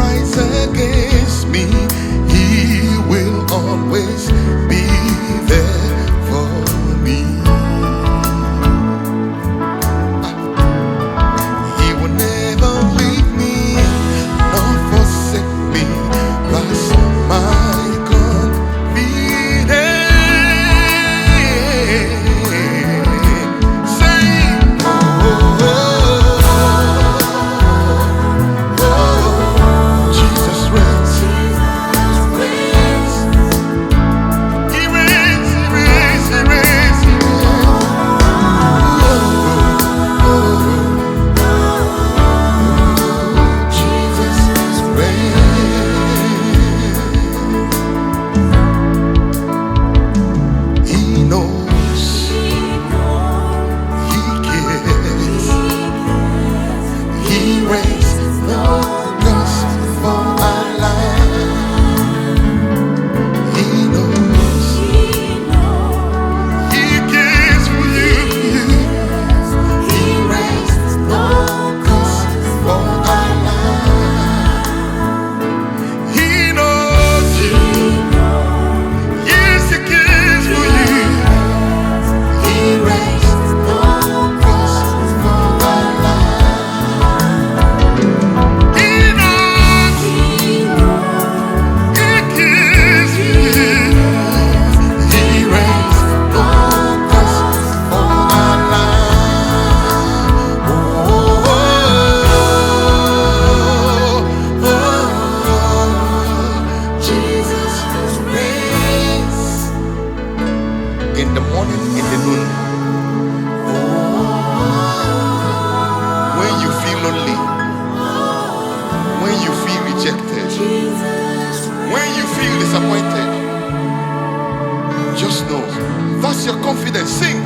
rise against me, He will always be there for me. He will never leave me nor forsake me. That's my confidence. Say, oh, oh, oh, Jesus reigns. He reigns, He reigns, He reigns, He reigns. Oh, Jesus reigns. He knows, He cares, He reigns, no cause for our life. He knows, He cares for you. He reigns, no cause for our life. He knows you. Yes, He cares for you. He reigns, no cause for our life. He knows, He cares for you. He reigns, no cause for our life. Oh, oh, Jesus reigns. In the morning, in the noon, when you feel lonely, when you feel rejected, when you feel disappointed, just know that's your confidence. Sing.